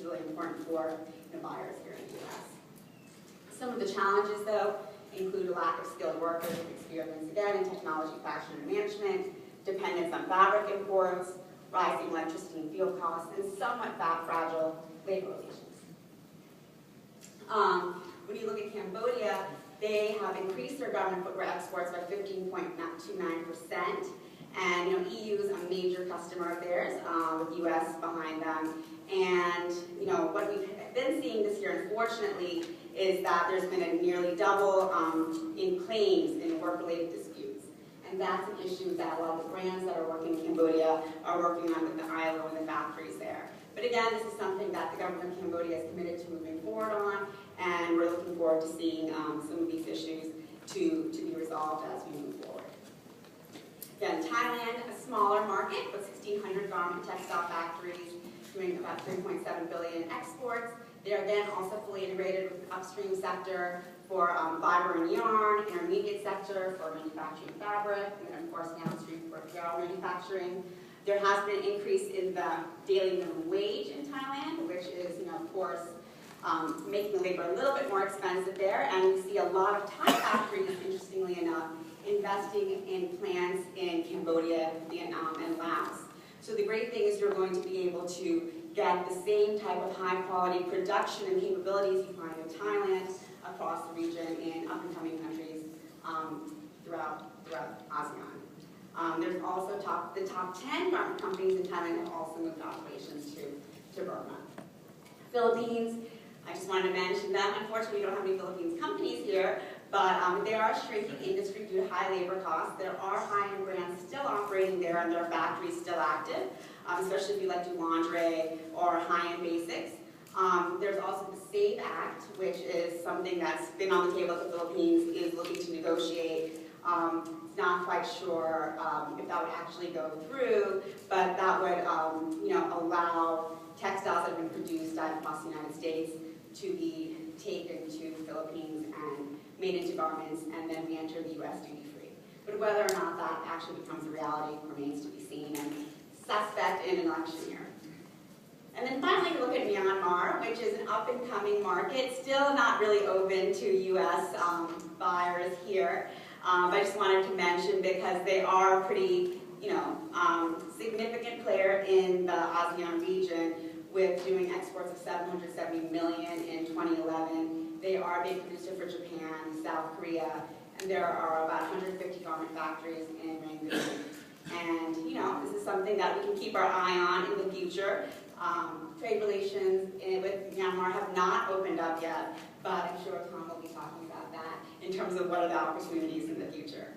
really important for buyers here in the U.S. Some of the challenges, though, include a lack of skilled workers with experience, again, in technology, fashion, and management, dependence on fabric imports, rising electricity and fuel costs, and somewhat fragile labor relations. When you look at Cambodia, they have increased their garment footwear exports by 15.29%, and EU is a major customer of theirs, with U.S. behind them. And what we've been seeing this year, unfortunately, is that there's been a nearly double in claims in work-related disputes. And that's an issue that a lot of the brands that are working in Cambodia are working on with the ILO and the factories there. But again, this is something that the government of Cambodia is committed to moving forward on, and we're looking forward to seeing some of these issues to be resolved as we move forward. Again, Thailand, a smaller market with 1,600 garment textile factories doing about 3.7 billion in exports. They're again also fully integrated with the upstream sector for fiber and yarn, intermediate sector for manufacturing fabric, and of course downstream for apparel manufacturing. There has been an increase in the daily minimum wage in Thailand, which is, of course, making the labor a little bit more expensive there. And we see a lot of Thai factories, interestingly enough, investing in plants in Cambodia, Vietnam, and Laos. So the great thing is you're going to be able to get the same type of high-quality production and capabilities you find in Thailand across the region in up-and-coming countries throughout ASEAN. There's also the top 10 garment companies in Thailand have also moved operations to Burma. Philippines, I just wanted to mention them. Unfortunately, we don't have any Philippines companies here, but they are a shrinking industry due to high labor costs. There are high-end brands still operating there and their factories still active, especially if you like to do lingerie or high-end basics. There's also the SAVE Act, which is something that's been on the table at the Philippines, is looking to negotiate. Not quite sure if that would actually go through, but that would allow textiles that have been produced across the United States to be taken to the Philippines and made into garments and then re-enter the U.S. duty-free. But whether or not that actually becomes a reality remains to be seen and suspect in an election year. And then finally, we look at Myanmar, which is an up-and-coming market, still not really open to U.S. buyers here. I just wanted to mention because they are a pretty, significant player in the ASEAN region with doing exports of 770 million in 2011. They are a big producer for Japan, South Korea, and there are about 150 garment factories in Rangoon. And, this is something that we can keep our eye on in the future. Trade relations with Myanmar have not opened up yet, but I'm sure Tom will be talking about that in terms of what are the opportunities in the future.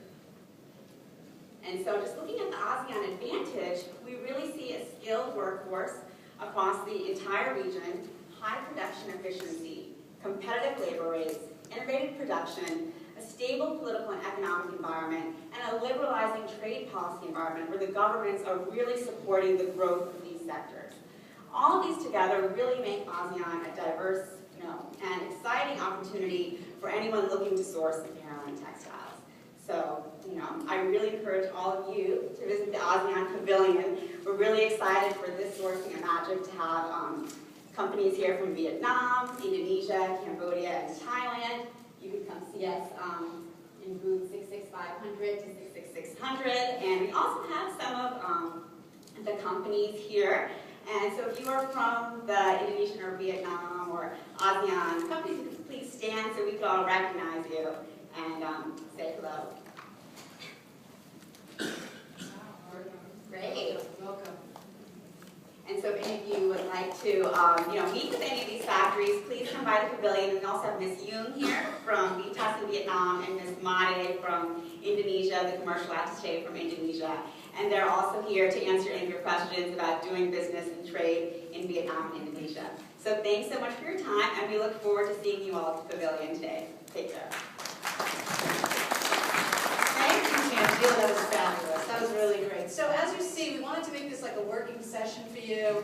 And so just looking at the ASEAN advantage, we really see a skilled workforce across the entire region, high production efficiency, competitive labor rates, integrated production, a stable political and economic environment, and a liberalizing trade policy environment where the governments are really supporting the growth of these sectors. All of these together really make ASEAN a diverse and exciting opportunity for anyone looking to source apparel and textiles. So, I really encourage all of you to visit the ASEAN Pavilion. We're really excited for this sourcing of magic to have companies here from Vietnam, Indonesia, Cambodia, and Thailand. You can come see us in booth 66500 to 66600. And we also have some of the companies here. And so if you are from the Indonesian or Vietnam or ASEAN companies, please stand so we can all recognize you and say hello. Great. Welcome. And so if any of you would like to meet with any of these factories, please come by the pavilion. We also have Ms. Yoon here from Vitas in Vietnam and Ms. Made from Indonesia, the commercial attaché from Indonesia. And they're also here to answer any of your questions about doing business and trade in Vietnam and Indonesia. So thanks so much for your time, and we look forward to seeing you all at the pavilion today. Take care. Thank you, Angela. That was fabulous. That was really great. So as you see, we wanted to make this like a working session for you.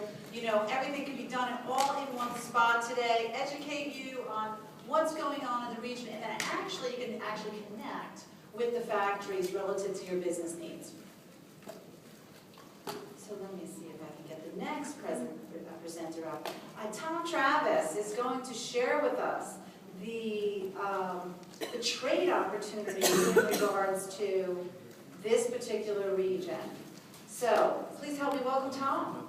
Everything can be done all in one spot today, educate you on what's going on in the region, and then you can actually connect with the factories relative to your business needs. So let me see if I can get the the next presenter up. Tom Travis is going to share with us the trade opportunities in regards to this particular region. So, please help me welcome Tom.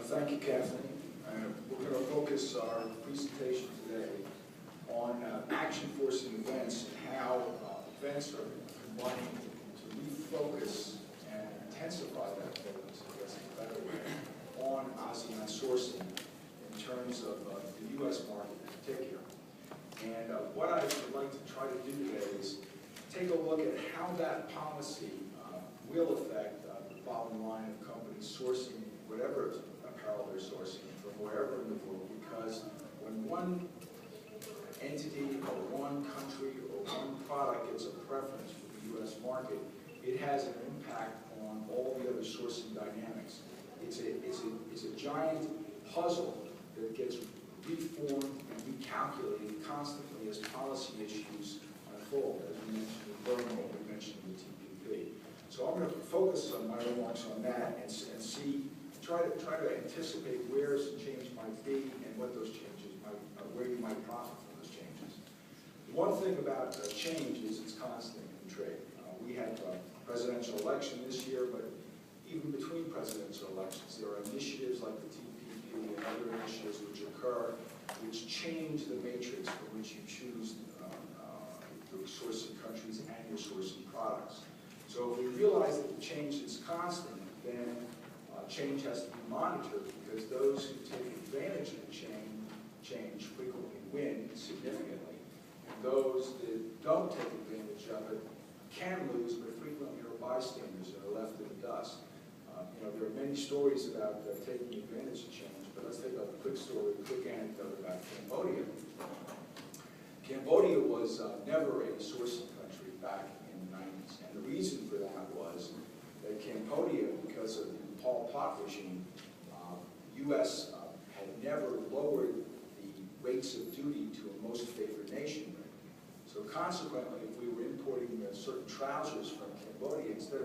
Thank you, Kathleen. We're going to focus our presentation today on action forcing events and how events are combining to refocus and intensify that focus, I guess is a better way, on ASEAN sourcing in terms of the U.S. market in particular. And what I would like to try to do today is take a look at how that policy will affect the bottom line of companies sourcing whatever apparel they're sourcing from wherever in the world, because when one entity or one country or one product gets a preference for the U.S. market, it has an impact on all the other sourcing dynamics. It's a giant puzzle that gets reformed and recalculated constantly as policy issues unfold, as we mentioned in Burma, what we mentioned in the TPP. So I'm going to focus on my remarks on that and see, try to anticipate where some change might be and what those changes might, where you might profit from those changes. One thing about change is it's constant in trade. We had a presidential election this year, but even between presidential elections, there are initiatives like the TPP and other initiatives which occur, which change the matrix for which you choose the sourcing countries and your sourcing products. So if we realize that the change is constant, then change has to be monitored, because those who take advantage of the change frequently win significantly. And those that don't take advantage of it can lose, but frequently are bystanders and are left in the dust. There are many stories about taking advantage of change, but let's take a quick story, a quick anecdote about Cambodia. Cambodia was never a sourcing country back in the 90s, and the reason for that was that Cambodia, because of the Pol Pot regime, U.S. had never lowered the rates of duty to a most favored nation rate. So consequently, if we were importing certain trousers from Cambodia, instead of